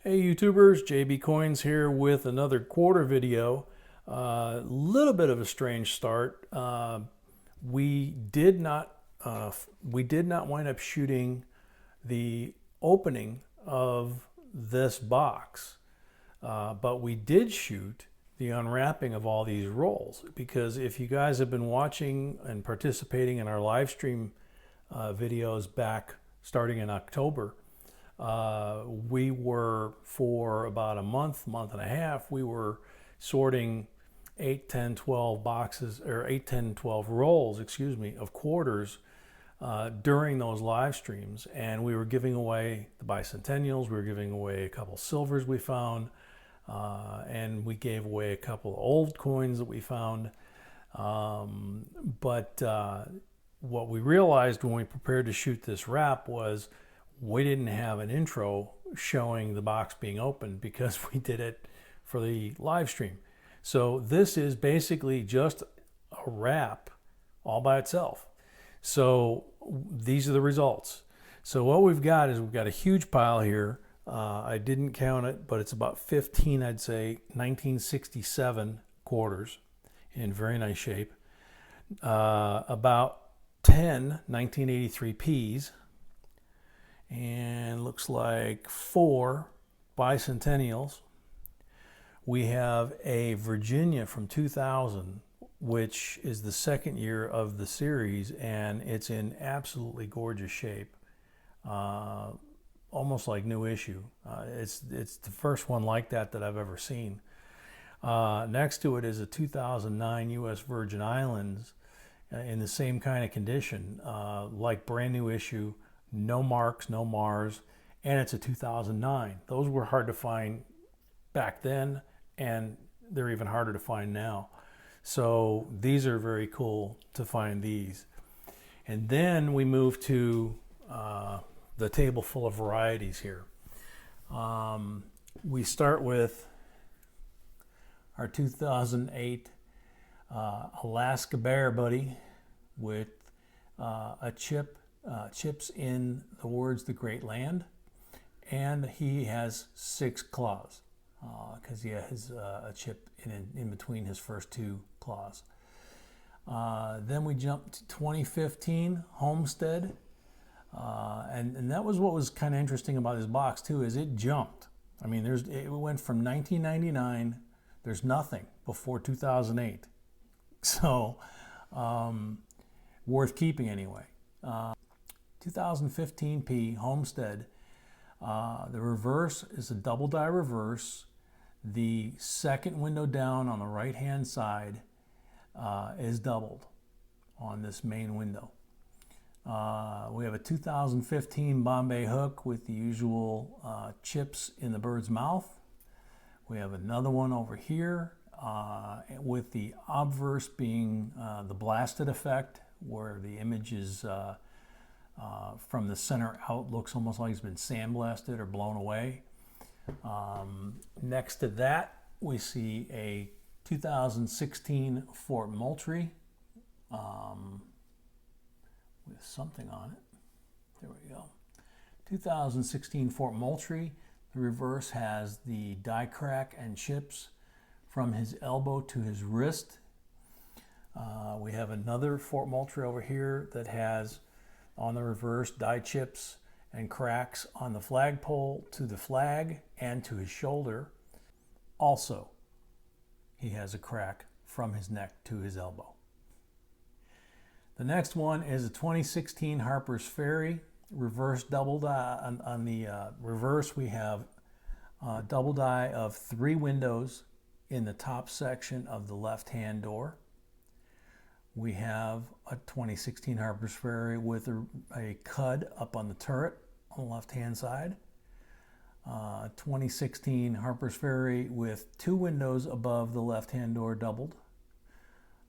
Hey YouTubers, JB Coins here with another quarter video. Little bit of a strange start. We did not wind up shooting the opening of this box, but we did shoot the unwrapping of all these rolls, because if you guys have been watching and participating in our live stream videos back starting in October, we were, for about a month and a half, we were sorting 8, 10, 12 boxes, or 8, 10, 12 rolls, excuse me, of quarters during those live streams. And we were giving away the bicentennials, we were giving away a couple silvers we found, and we gave away a couple of old coins that we found. But what we realized when we prepared to shoot this wrap was we didn't have an intro showing the box being opened, because we did it for the live stream. So this is basically just a wrap all by itself. So these are the results. So what we've got is we've got a huge pile here. I didn't count it, but it's about 15, I'd say, 1967 quarters in very nice shape. About 10 1983 Ps. And looks like 4 bicentennials. We have a Virginia from 2000, which is the second year of the series, and it's in absolutely gorgeous shape, almost like new issue. It's the first one like that I've ever seen. Next to it is a 2009 U.S. Virgin Islands in the same kind of condition, like brand new issue. No marks, no Mars, and it's a 2009. Those were hard to find back then, and they're even harder to find now. So these are very cool to find these. And then we move to the table full of varieties here. We start with our 2008 Alaska Bear Buddy with a chips in the words "the great land," and he has 6 claws, because he has a chip in between his first 2 claws. Then we jump to 2015 Homestead, and that was what was kind of interesting about this box too, is it jumped. I mean, it went from 1999, there's nothing before 2008, so worth keeping anyway. 2015 P Homestead. The reverse is a double die reverse. The second window down on the right hand side is doubled on this main window. We have a 2015 Bombay hook with the usual chips in the bird's mouth. We have another one over here with the obverse being the blasted effect, where the image is from the center out, looks almost like it's been sandblasted or blown away. Next to that, we see a 2016 Fort Moultrie with something on it. There we go. 2016 Fort Moultrie. The reverse has the die crack and chips from his elbow to his wrist. We have another Fort Moultrie over here that has, on the reverse, die chips and cracks on the flagpole to the flag and to his shoulder. Also, he has a crack from his neck to his elbow. The next one is a 2016 Harpers Ferry reverse double die. On the reverse, we have a double die of 3 windows in the top section of the left-hand door. We have a 2016 Harpers Ferry with a cud up on the turret on the left-hand side. 2016 Harpers Ferry with 2 windows above the left-hand door doubled.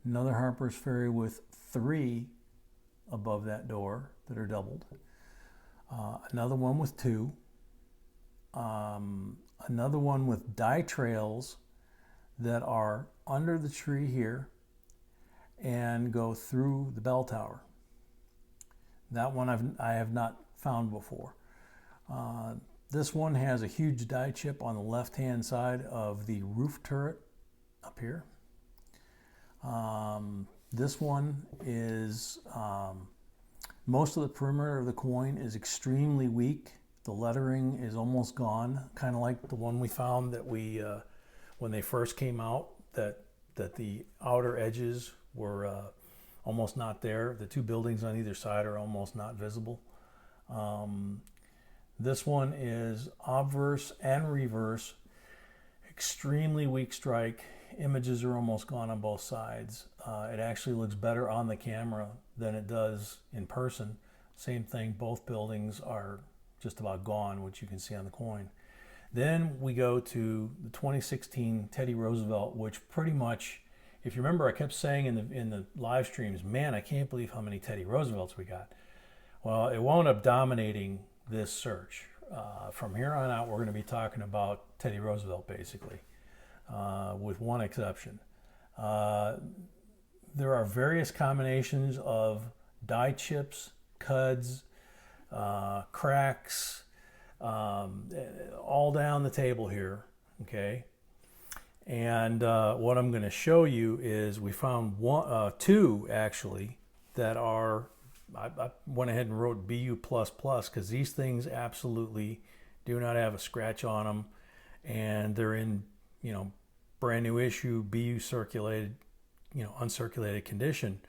Another Harpers Ferry with 3 above that door that are doubled. Another one with 2. Another one with die trails that are under the tree here and go through the bell tower. That one I have not found before. This one has a huge die chip on the left-hand side of the roof turret up here. This one is, most of the perimeter of the coin is extremely weak. The lettering is almost gone, kind of like the one we found that we, when they first came out, that the outer edges were almost not there. The two buildings on either side are almost not visible. This one is obverse and reverse, extremely weak strike. Images are almost gone on both sides. It actually looks better on the camera than it does in person. Same thing, both buildings are just about gone, which you can see on the coin. Then we go to the 2016 Teddy Roosevelt, which pretty much, if you remember, I kept saying in the live streams, man, I can't believe how many Teddy Roosevelts we got. Well, it wound up dominating this search. From here on out, we're going to be talking about Teddy Roosevelt, basically, with one exception. There are various combinations of die chips, cuds, cracks, all down the table here, okay? And what I'm going to show you is we found two actually that are, I went ahead and wrote BU++ because these things absolutely do not have a scratch on them, and they're in, you know, brand new issue, BU circulated, you know, uncirculated condition,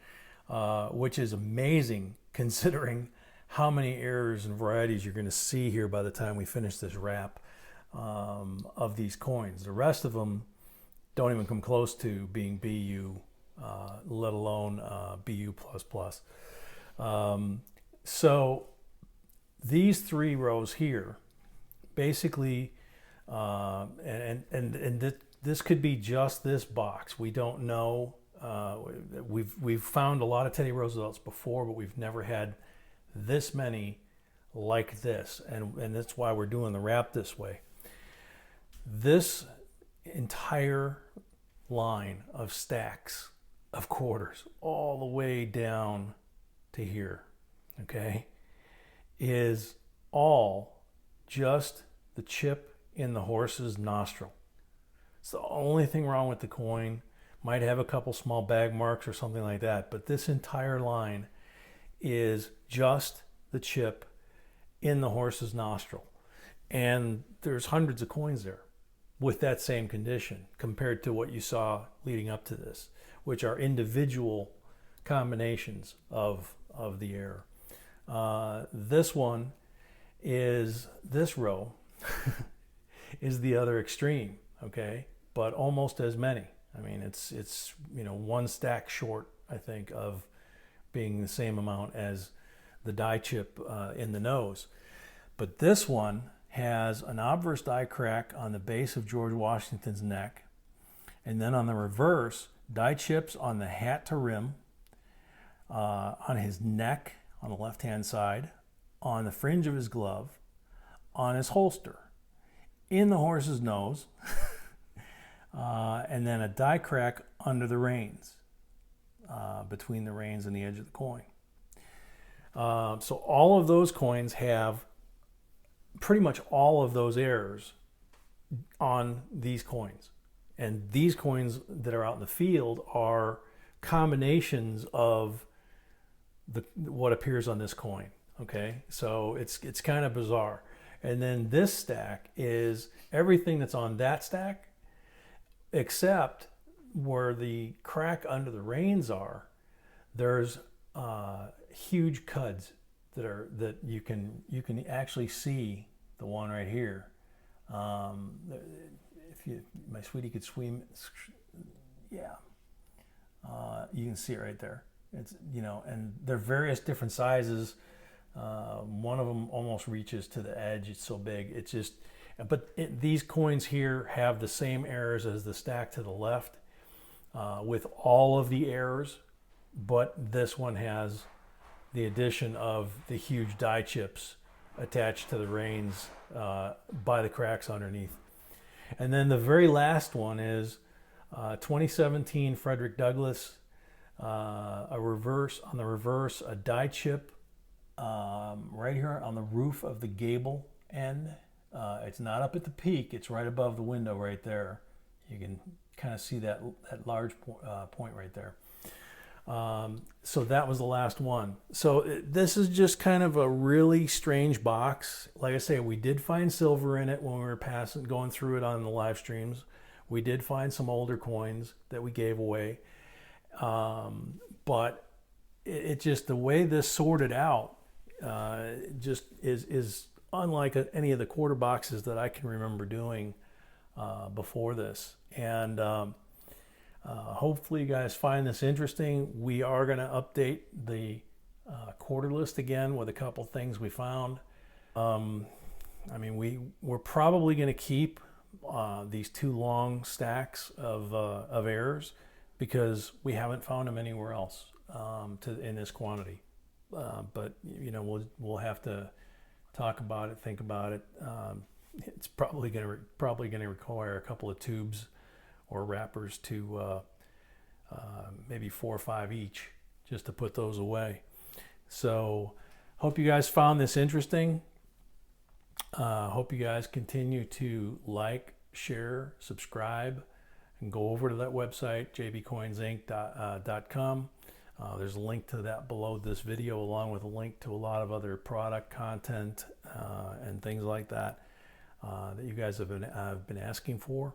which is amazing considering how many errors and varieties you're going to see here by the time we finish this wrap of these coins. The rest of them don't even come close to being BU, let alone BU++. So these three rows here, basically, this could be just this box. We don't know. We've found a lot of Teddy Roosevelts before, but we've never had this many like this, and that's why we're doing the wrap this way. This entire line of stacks of quarters all the way down to here, okay, is all just the chip in the horse's nostril. It's the only thing wrong with the coin. Might have a couple small bag marks or something like that, but this entire line is just the chip in the horse's nostril. And there's hundreds of coins there with that same condition compared to what you saw leading up to this, which are individual combinations of the error. This one is, this row is the other extreme, okay? But almost as many. I mean, it's you know, one stack short, I think, of being the same amount as the die chip in the nose. But this one has an obverse die crack on the base of George Washington's neck, and then on the reverse, die chips on the hat to rim, on his neck on the left-hand side, on the fringe of his glove, on his holster, in the horse's nose, and then a die crack under the reins, between the reins and the edge of the coin. So all of those coins have pretty much all of those errors on these coins. And these coins that are out in the field are combinations of what appears on this coin. Okay, so it's kind of bizarre. And then this stack is everything that's on that stack, except where the crack under the reins are. There's huge cuds that you can actually see. The one right here. If my sweetie could swim, yeah, you can see it right there. It's, you know, and they're various different sizes. One of them almost reaches to the edge. It's so big. It's just, but these coins here have the same errors as the stack to the left, with all of the errors, but this one has the addition of the huge die chips attached to the reins by the cracks underneath. And then the very last one is 2017 Frederick Douglass, a reverse, on the reverse, a die chip right here on the roof of the gable end, It's not up at the peak. It's right above the window right there. You can kind of see that large point right there. So that was the last one. So this is just kind of a really strange box. Like I say, we did find silver in it when we were going through it on the live streams. We did find some older coins that we gave away. But it just, the way this sorted out, just is unlike any of the quarter boxes that I can remember doing before this. And hopefully you guys find this interesting. We are going to update the quarter list again with a couple things we found. I mean, we're probably going to keep these two long stacks of errors because we haven't found them anywhere else in this quantity. But you know, we'll have to talk about it, think about it. It's probably going to require a couple of tubes or wrappers to maybe 4 or 5 each, just to put those away. So hope you guys found this interesting. Hope you guys continue to like, share, subscribe, and go over to that website, jbcoinsinc.com. There's a link to that below this video, along with a link to a lot of other product content and things like that that you guys have been asking for.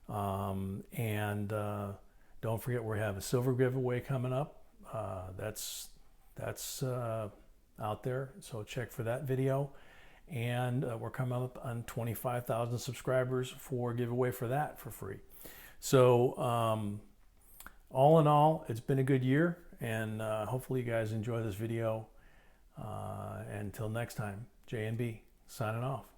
And don't forget, we have a silver giveaway coming up. That's out there, so check for that video. And we're coming up on 25,000 subscribers for a giveaway for that for free. So all in all, it's been a good year, and hopefully you guys enjoy this video. Until next time, J&B signing off.